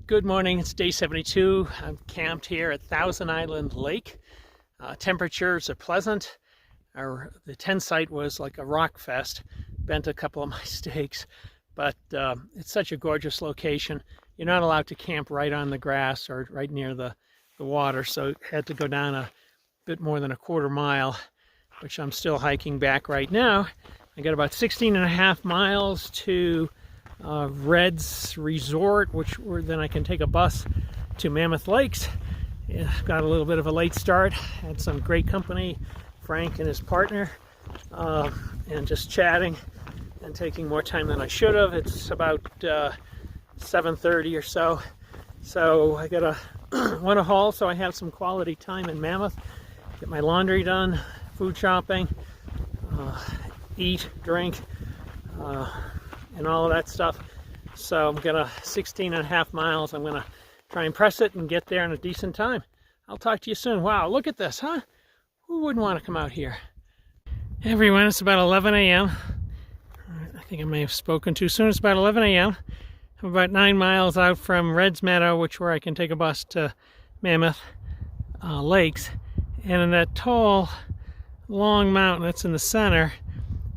Good morning, it's day 72. I'm camped here at Thousand Island Lake. Temperatures are pleasant. The tent site was like a rock fest. Bent a couple of my stakes, but it's such a gorgeous location. You're not allowed to camp right on the grass or right near the water, so had to go down a bit more than a quarter mile, which I'm still hiking back right now. I got about 16.5 miles to Reds Resort, then I can take a bus to Mammoth Lakes. Yeah, got a little bit of a late start. Had some great company, Frank and his partner, and just chatting and taking more time than I should have. It's about 7:30 or so. So I got want to haul, so I have some quality time in Mammoth. Get my laundry done, food shopping, eat, drink, and all of that stuff. So I'm gonna 16.5 miles. I'm gonna try and press it and get there in a decent time. I'll talk to you soon. Wow, look at this, huh? Who wouldn't want to come out here? Hey everyone, it's about 11 a.m. I think I may have spoken too soon. It's about 11 a.m. I'm about 9 miles out from Reds Meadows, where I can take a bus to Mammoth Lakes. And in that tall, long mountain that's in the center,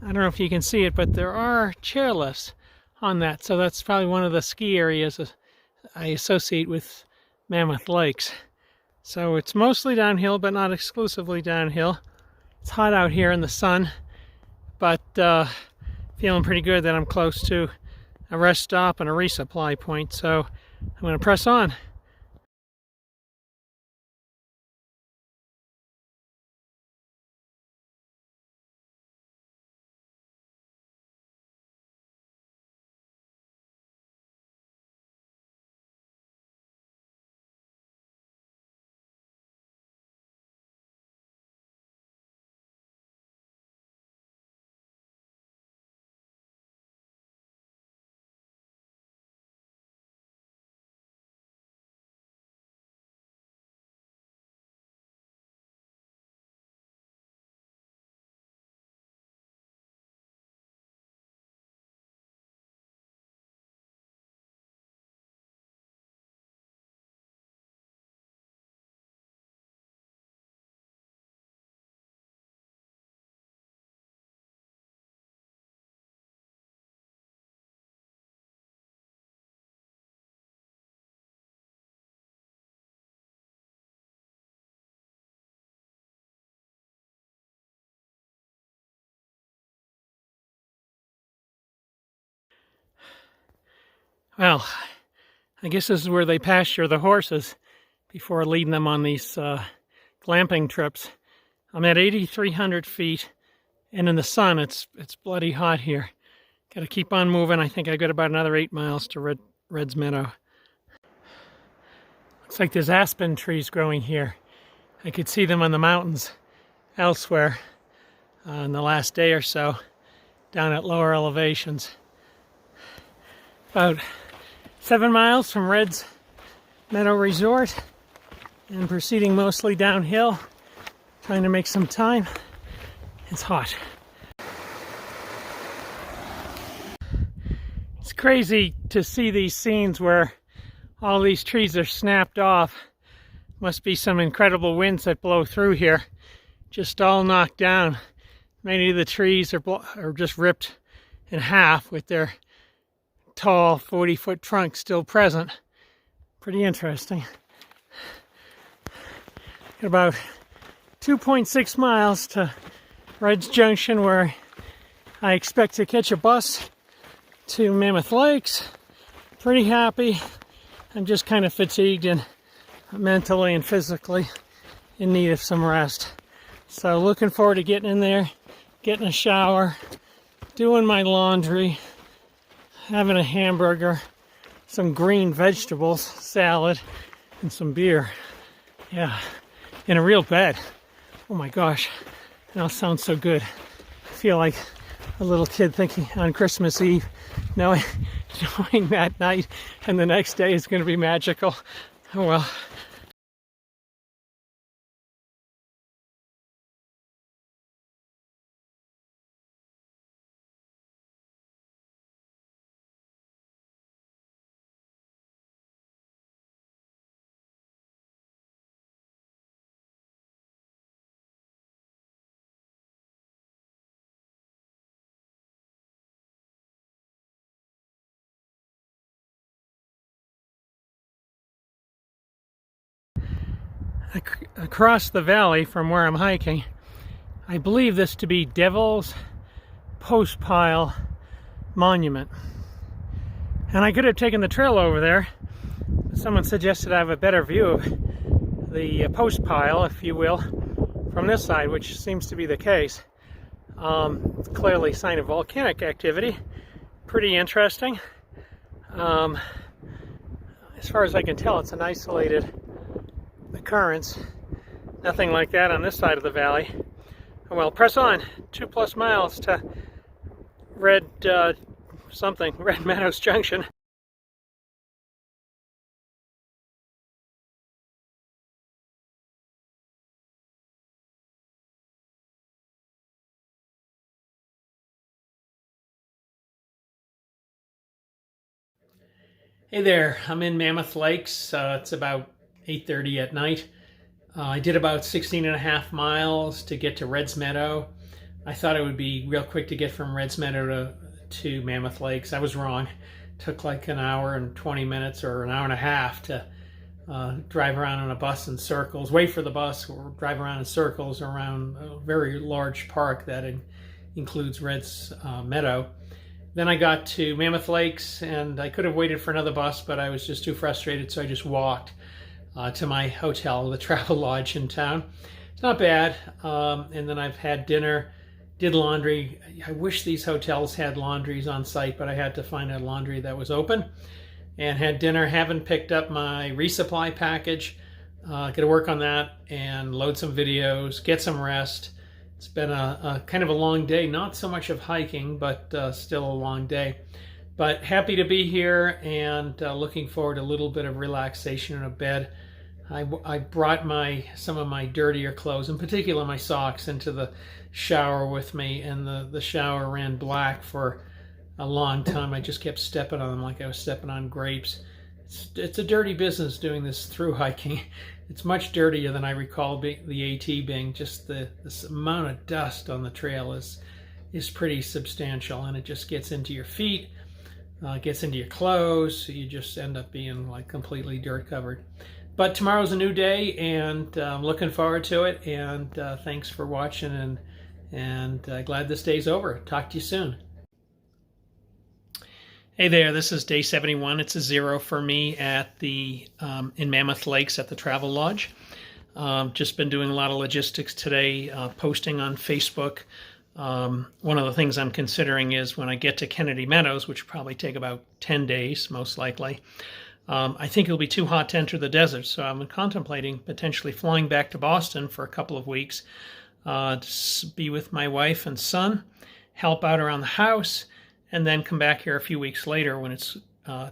I don't know if you can see it, but there are chairlifts on that. So that's probably one of the ski areas I associate with Mammoth Lakes. So it's mostly downhill, but not exclusively downhill. It's hot out here in the sun, but feeling pretty good that I'm close to a rest stop and a resupply point. So I'm going to press on. Well, I guess this is where they pasture the horses before leading them on these glamping trips. I'm at 8,300 feet, and in the sun, it's bloody hot here. Got to keep on moving. I think I got about another 8 miles to Reds Meadow. Looks like there's aspen trees growing here. I could see them on the mountains elsewhere in the last day or so, down at lower elevations. About 7 miles from Reds Meadow Resort, and proceeding mostly downhill, trying to make some time. It's hot. It's crazy to see these scenes where all these trees are snapped off. Must be some incredible winds that blow through here. Just all knocked down. Many of the trees are just ripped in half with their tall 40-foot trunk still present. Pretty interesting. Got about 2.6 miles to Reds Junction, where I expect to catch a bus to Mammoth Lakes. Pretty happy. I'm just kind of fatigued and mentally and physically in need of some rest. So looking forward to getting in there, getting a shower, doing my laundry, having a hamburger, some green vegetables, salad, and some beer. Yeah, in a real bed. Oh my gosh, that all sounds so good. I feel like a little kid thinking on Christmas Eve, knowing that night and the next day is going to be magical. Oh well. across the valley from where I'm hiking, I believe this to be Devil's Postpile Monument. And I could have taken the trail over there, but someone suggested I have a better view of the post pile, if you will, from this side, which seems to be the case. It's clearly a sign of volcanic activity. Pretty interesting. As far as I can tell, it's an isolated occurrence. Nothing like that on this side of the valley. Well, press on. 2+ miles to Red Meadows Junction. Hey there, I'm in Mammoth Lakes. It's about 8:30 at night. I did about 16.5 miles to get to Reds Meadow. I thought it would be real quick to get from Reds Meadow to Mammoth Lakes. I was wrong. It took like an hour and 20 minutes or an hour and a half to drive around on a bus in circles, wait for the bus, or drive around in circles around a very large park that includes Reds Meadow. Then I got to Mammoth Lakes, and I could have waited for another bus, but I was just too frustrated, so I just walked to my hotel, the Travel Lodge in town. It's not bad. And then I've had dinner, did laundry. I wish these hotels had laundries on site, but I had to find a laundry that was open. And had dinner, haven't picked up my resupply package. Got to work on that and load some videos, get some rest. It's been a kind of a long day, not so much of hiking, but still a long day. But happy to be here and looking forward to a little bit of relaxation in a bed. I brought some of my dirtier clothes, in particular my socks, into the shower with me, and the shower ran black for a long time. I just kept stepping on them like I was stepping on grapes. It's a dirty business doing this through hiking. It's much dirtier than I recall the AT being. Just this amount of dust on the trail is pretty substantial, and it just gets into your feet, gets into your clothes, so you just end up being like completely dirt covered. But tomorrow's a new day, and I'm looking forward to it, and thanks for watching, and glad this day's over. Talk to you soon. Hey there, this is day 71. It's a 0 for me at in Mammoth Lakes at the Travel Lodge. Just been doing a lot of logistics today, posting on Facebook. One of the things I'm considering is when I get to Kennedy Meadows, which will probably take about 10 days, most likely, I think it'll be too hot to enter the desert, so I'm contemplating potentially flying back to Boston for a couple of weeks to be with my wife and son, help out around the house, and then come back here a few weeks later when it's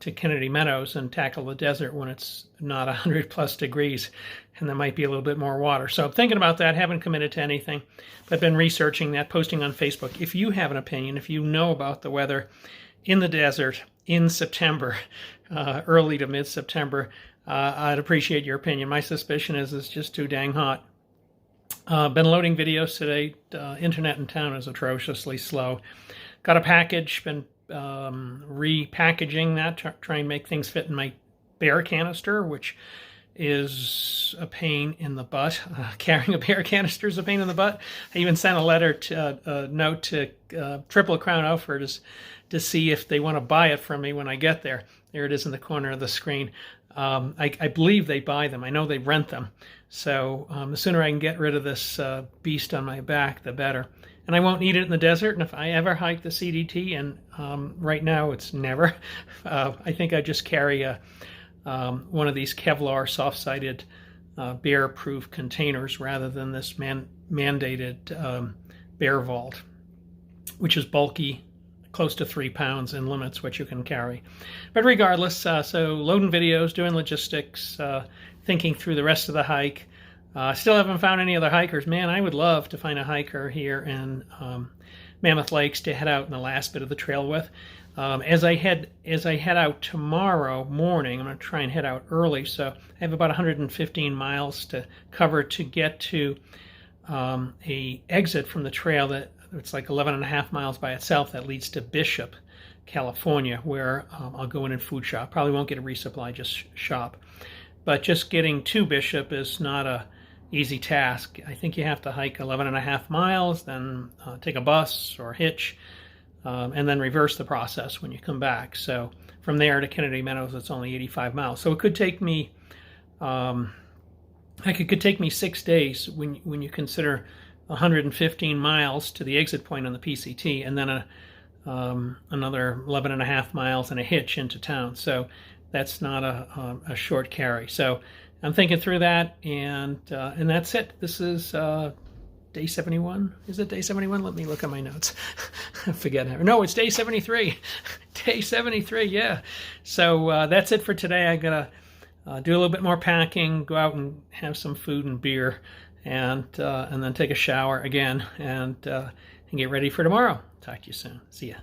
to Kennedy Meadows and tackle the desert when it's not 100+ degrees and there might be a little bit more water. So I'm thinking about that, haven't committed to anything, but been researching that, posting on Facebook. If you have an opinion, if you know about the weather in the desert in September, early to mid-September, I'd appreciate your opinion. My suspicion is it's just too dang hot. Been loading videos today. Internet in town is atrociously slow. Got a package, been repackaging that, try and make things fit in my bear canister, which is a pain in the butt. Carrying a bear canister is a pain in the butt. I even sent a note to Triple Crown Outfitters to see if they want to buy it from me when I get there. There it is in the corner of the screen. I believe they buy them. I know they rent them. So the sooner I can get rid of this beast on my back, the better. And I won't need it in the desert. And if I ever hike the CDT, and right now it's never, I think I just carry one of these Kevlar soft-sided bear-proof containers rather than this mandated bear vault, which is bulky, close to 3 pounds, and limits what you can carry. But regardless, so loading videos, doing logistics, thinking through the rest of the hike. Still haven't found any other hikers. Man, I would love to find a hiker here in Mammoth Lakes to head out in the last bit of the trail with. As I head out tomorrow morning, I'm going to try and head out early, so I have about 115 miles to cover to get to a exit from the trail that it's like 11.5 miles by itself that leads to Bishop, California, where I'll go in and food shop. Probably won't get a resupply, just shop. but just getting to Bishop is not a easy task. I think you have to hike 11.5 miles, then take a bus or hitch, and then reverse the process when you come back. So from there to Kennedy Meadows, it's only 85 miles. So it could take me, it could take me 6 days when you consider 115 miles to the exit point on the PCT, and then another 11.5 miles and a hitch into town. So that's not a short carry. So I'm thinking through that, and that's it. This is day 71. Is it day 71? Let me look at my notes. I forget. No, it's day 73. Day 73, yeah. So that's it for today. I gotta do a little bit more packing, go out and have some food and beer, and then take a shower again, and get ready for tomorrow. Talk to you soon. See ya.